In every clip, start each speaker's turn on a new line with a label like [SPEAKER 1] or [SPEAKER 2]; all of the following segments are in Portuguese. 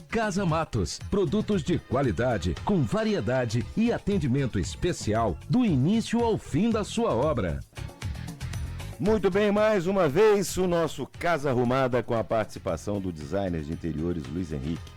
[SPEAKER 1] Casa Matos, produtos de qualidade, com variedade e atendimento especial do início ao fim da sua obra.
[SPEAKER 2] Muito bem, mais uma vez o nosso Casa Arrumada com a participação do designer de interiores Luiz Henrique.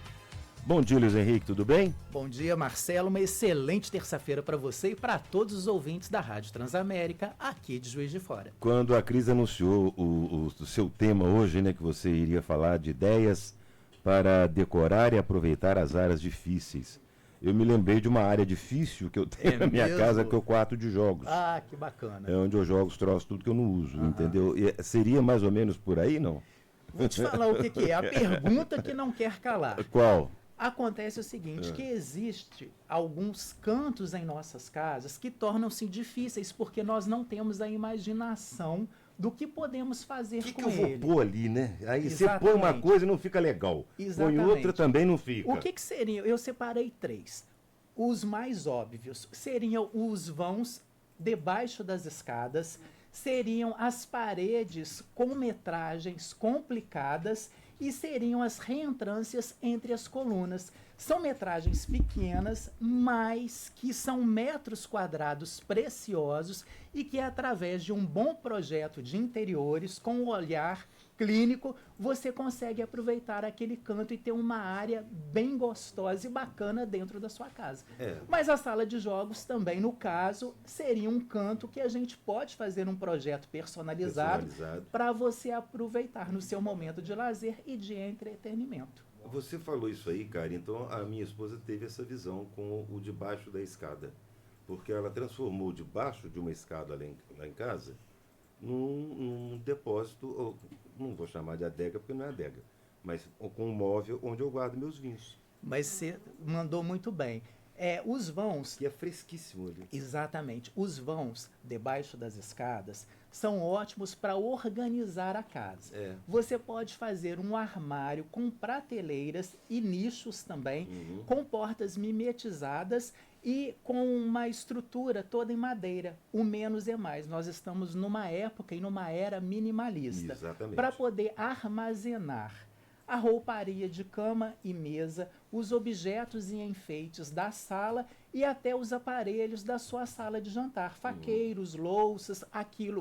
[SPEAKER 2] Bom dia, Luiz Henrique, tudo bem?
[SPEAKER 3] Bom dia, Marcelo. Uma excelente terça-feira para você e para todos os ouvintes da Rádio Transamérica, aqui de Juiz de Fora.
[SPEAKER 2] Quando a Cris anunciou o seu tema hoje, né, que você iria falar de ideias para decorar e aproveitar as áreas difíceis, eu me lembrei de uma área difícil que eu tenho na minha casa, que é o quarto de jogos.
[SPEAKER 3] Ah, que bacana.
[SPEAKER 2] É onde eu jogo os troços, tudo que eu não uso, entendeu? E seria mais ou menos por aí, não?
[SPEAKER 3] Vou te falar o que é. A pergunta que não quer calar.
[SPEAKER 2] Qual?
[SPEAKER 3] Acontece o seguinte, que existe alguns cantos em nossas casas que tornam-se difíceis porque nós não temos a imaginação do que podemos fazer com ele.
[SPEAKER 2] O que eu vou pôr ali, né? Aí
[SPEAKER 3] Exatamente.
[SPEAKER 2] você põe uma coisa e não fica legal.
[SPEAKER 3] Exatamente.
[SPEAKER 2] Põe outra também não fica.
[SPEAKER 3] O que seriam? Eu separei 3. Os mais óbvios seriam os vãos debaixo das escadas, seriam as paredes com metragens complicadas e seriam as reentrâncias entre as colunas. São metragens pequenas, mas que são metros quadrados preciosos e que, através de um bom projeto de interiores, com um olhar clínico, você consegue aproveitar aquele canto e ter uma área bem gostosa e bacana dentro da sua casa. Mas a sala de jogos também, no caso, seria um canto que a gente pode fazer um projeto personalizado para você aproveitar no seu momento de lazer e de entretenimento.
[SPEAKER 2] Você falou isso aí, cara, então a minha esposa teve essa visão com o debaixo da escada, porque ela transformou debaixo de uma escada lá em casa num depósito, não vou chamar de adega porque não é adega, mas com um móvel onde eu guardo meus vinhos.
[SPEAKER 3] Mas você mandou muito bem. Os vãos...
[SPEAKER 2] Que é fresquíssimo ali.
[SPEAKER 3] Exatamente. Os vãos debaixo das escadas são ótimos para organizar a casa. Você pode fazer um armário com prateleiras e nichos também, com portas mimetizadas e com uma estrutura toda em madeira. O menos é mais. Nós estamos numa época e numa era minimalista.
[SPEAKER 2] Exatamente.
[SPEAKER 3] Para poder armazenar a rouparia de cama e mesa, os objetos e enfeites da sala e até os aparelhos da sua sala de jantar, faqueiros, louças,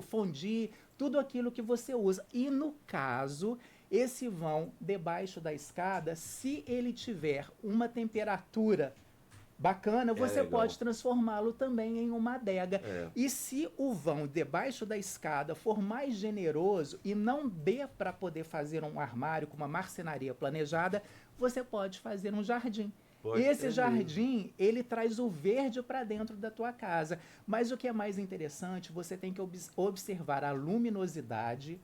[SPEAKER 3] fondue, tudo aquilo que você usa. E no caso, esse vão debaixo da escada, se ele tiver uma temperatura bacana, você pode transformá-lo também em uma adega. E se o vão debaixo da escada for mais generoso e não dê para poder fazer um armário com uma marcenaria planejada, você pode fazer um jardim. Esse jardim, ele traz o verde para dentro da tua casa. Mas o que é mais interessante, você tem que observar a luminosidade,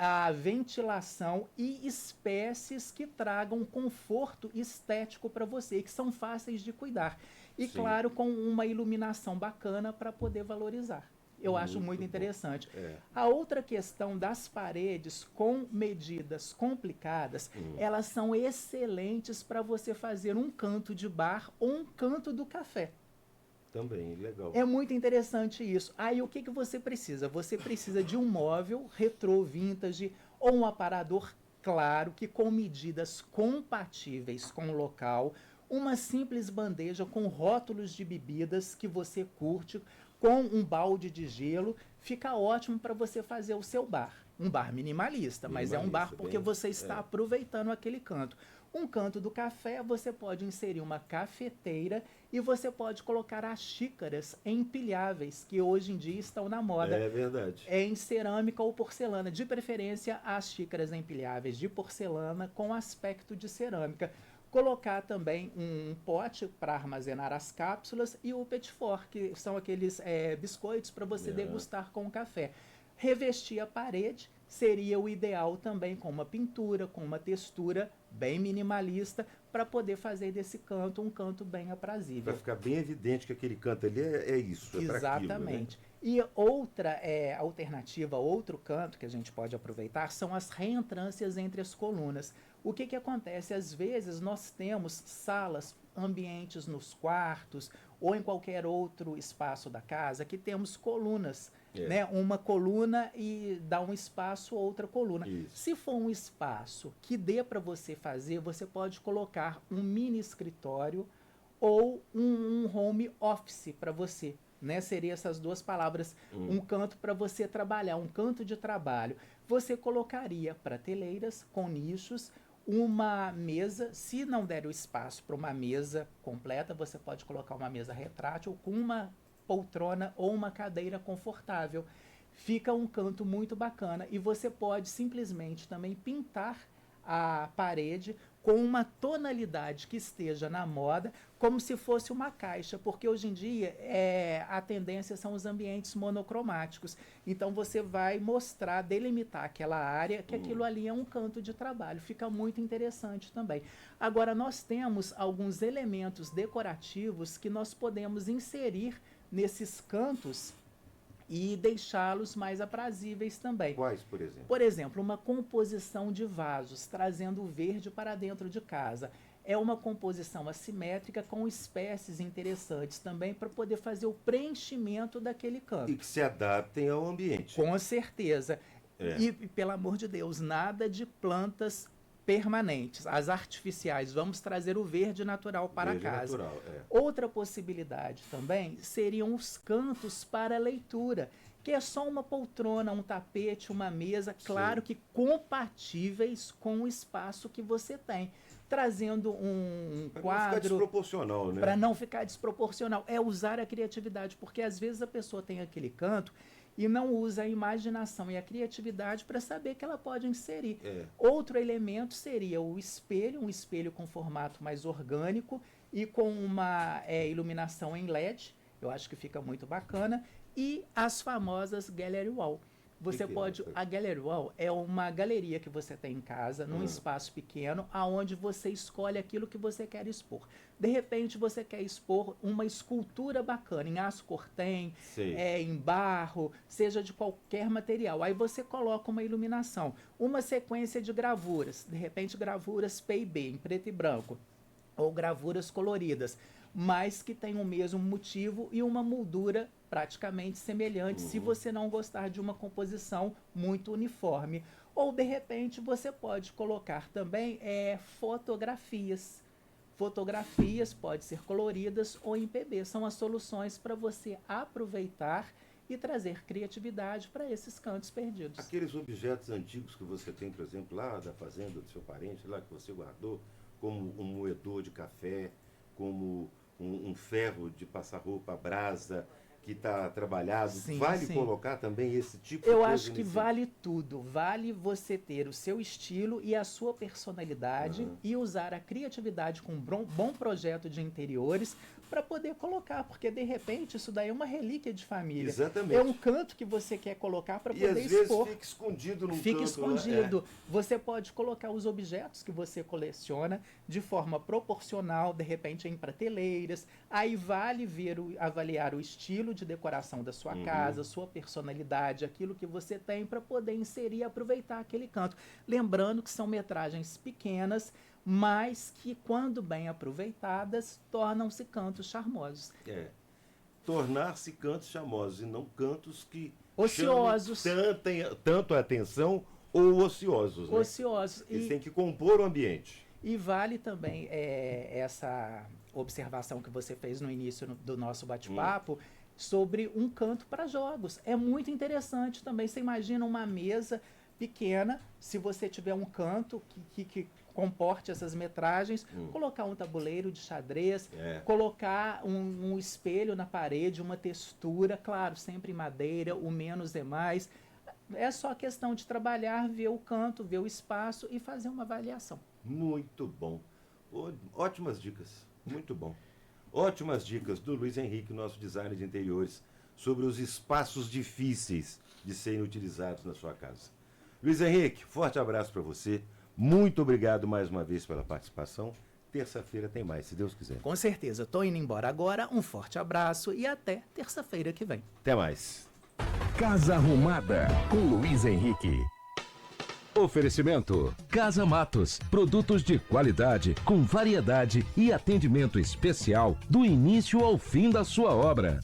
[SPEAKER 3] a ventilação e espécies que tragam conforto estético para você, que são fáceis de cuidar. E, claro, com uma iluminação bacana para poder valorizar. Eu acho muito interessante. A outra questão das paredes com medidas complicadas, elas são excelentes para você fazer um canto de bar ou um canto do café.
[SPEAKER 2] Também, legal.
[SPEAKER 3] É muito interessante isso. Aí o que você precisa? Você precisa de um móvel retrô vintage ou um aparador claro que com medidas compatíveis com o local, uma simples bandeja com rótulos de bebidas que você curte, com um balde de gelo, fica ótimo para você fazer o seu bar. Um bar minimalista, mas é um bar porque você está aproveitando aquele canto. Um canto do café, você pode inserir uma cafeteira e você pode colocar as xícaras empilháveis, que hoje em dia estão na moda.
[SPEAKER 2] É verdade.
[SPEAKER 3] Em cerâmica ou porcelana. De preferência, as xícaras empilháveis de porcelana com aspecto de cerâmica. Colocar também um pote para armazenar as cápsulas e o petit four, que são aqueles biscoitos para você degustar com o café. Revestir a parede seria o ideal também com uma pintura, com uma textura bem minimalista, para poder fazer desse canto um canto bem aprazível.
[SPEAKER 2] Vai ficar bem evidente que aquele canto ali é isso, é
[SPEAKER 3] Exatamente.
[SPEAKER 2] Aquilo, né?
[SPEAKER 3] E outra alternativa, outro canto que a gente pode aproveitar são as reentrâncias entre as colunas. O que acontece? Às vezes nós temos salas, ambientes nos quartos ou em qualquer outro espaço da casa que temos colunas né? Uma coluna e dar um espaço, outra coluna.
[SPEAKER 2] Isso.
[SPEAKER 3] Se for um espaço que dê para você fazer, você pode colocar um mini escritório ou um home office para você, né? Seria essas duas palavras, um canto para você trabalhar, um canto de trabalho. Você colocaria prateleiras com nichos, uma mesa, se não der o espaço para uma mesa completa, você pode colocar uma mesa retrátil com uma poltrona ou uma cadeira confortável. Fica um canto muito bacana e você pode simplesmente também pintar a parede com uma tonalidade que esteja na moda, como se fosse uma caixa, porque hoje em dia a tendência são os ambientes monocromáticos. Então você vai mostrar, delimitar aquela área, que aquilo ali é um canto de trabalho. Fica muito interessante também. Agora, nós temos alguns elementos decorativos que nós podemos inserir nesses cantos e deixá-los mais aprazíveis também.
[SPEAKER 2] Quais, por exemplo?
[SPEAKER 3] Por exemplo, uma composição de vasos, trazendo o verde para dentro de casa. É uma composição assimétrica com espécies interessantes também para poder fazer o preenchimento daquele canto.
[SPEAKER 2] E que se adaptem ao ambiente.
[SPEAKER 3] Com certeza.
[SPEAKER 2] É.
[SPEAKER 3] E, pelo amor de Deus, nada de plantas permanentes. As artificiais, vamos trazer o verde natural para
[SPEAKER 2] Verde
[SPEAKER 3] casa.
[SPEAKER 2] natural,
[SPEAKER 3] Outra possibilidade também seriam os cantos para leitura, que é só uma poltrona, um tapete, uma mesa, claro que compatíveis com o espaço que você tem. Trazendo um
[SPEAKER 2] Para não ficar
[SPEAKER 3] quadro,
[SPEAKER 2] desproporcional, né?
[SPEAKER 3] para não ficar desproporcional. É usar a criatividade, porque às vezes a pessoa tem aquele canto e não usa a imaginação e a criatividade para saber que ela pode inserir. Outro elemento seria o espelho, um espelho com formato mais orgânico e com uma iluminação em LED, eu acho que fica muito bacana, e as famosas Gallery Wall. Você pode. A Gallery Wall é uma galeria que você tem em casa, num espaço pequeno, aonde você escolhe aquilo que você quer expor. De repente, você quer expor uma escultura bacana, em aço cortem, em barro, seja de qualquer material. Aí você coloca uma iluminação, uma sequência de gravuras, de repente gravuras P&B, em preto e branco, ou gravuras coloridas, mas que tem o mesmo motivo e uma moldura praticamente semelhante, se você não gostar de uma composição muito uniforme. Ou, de repente, você pode colocar também fotografias. Fotografias podem ser coloridas ou em PB. São as soluções para você aproveitar e trazer criatividade para esses cantos perdidos.
[SPEAKER 2] Aqueles objetos antigos que você tem, por exemplo, lá da fazenda do seu parente, lá que você guardou, como um moedor de café, como um ferro de passar roupa, brasa, que está trabalhado, vale colocar também esse tipo de coisa?
[SPEAKER 3] Eu acho que vale tudo. Vale você ter o seu estilo e a sua personalidade e usar a criatividade com um bom projeto de interiores para poder colocar, porque de repente isso daí é uma relíquia de família.
[SPEAKER 2] Exatamente.
[SPEAKER 3] É um canto que você quer colocar para poder expor.
[SPEAKER 2] E às vezes fica escondido num canto.
[SPEAKER 3] Fica escondido. Você pode colocar os objetos que você coleciona de forma proporcional, de repente em prateleiras. Aí vale avaliar o estilo de decoração da sua casa, sua personalidade, aquilo que você tem para poder inserir e aproveitar aquele canto. Lembrando que são metragens pequenas, mas que, quando bem aproveitadas, tornam-se cantos charmosos.
[SPEAKER 2] Tornar-se cantos charmosos e não cantos que
[SPEAKER 3] ociosos,
[SPEAKER 2] tanto a atenção ou ociosos. Né?
[SPEAKER 3] Ociosos.
[SPEAKER 2] Eles têm que compor o ambiente.
[SPEAKER 3] E vale também essa observação que você fez no início do nosso bate-papo sobre um canto para jogos. É muito interessante também. Você imagina uma mesa pequena, se você tiver um canto que comporte essas metragens, colocar um tabuleiro de xadrez, colocar um espelho na parede, uma textura, claro, sempre em madeira, o menos é mais. É só questão de trabalhar, ver o canto, ver o espaço e fazer uma avaliação.
[SPEAKER 2] Muito bom. Ótimas dicas. Muito bom. Ótimas dicas do Luiz Henrique, nosso designer de interiores, sobre os espaços difíceis de serem utilizados na sua casa. Luiz Henrique, forte abraço para você. Muito obrigado mais uma vez pela participação. Terça-feira tem mais, se Deus quiser.
[SPEAKER 3] Com certeza. Estou indo embora agora. Um forte abraço e até terça-feira que vem.
[SPEAKER 2] Até mais.
[SPEAKER 1] Casa Arrumada, com Luiz Henrique. Oferecimento: Casa Matos, produtos de qualidade, com variedade e atendimento especial do início ao fim da sua obra.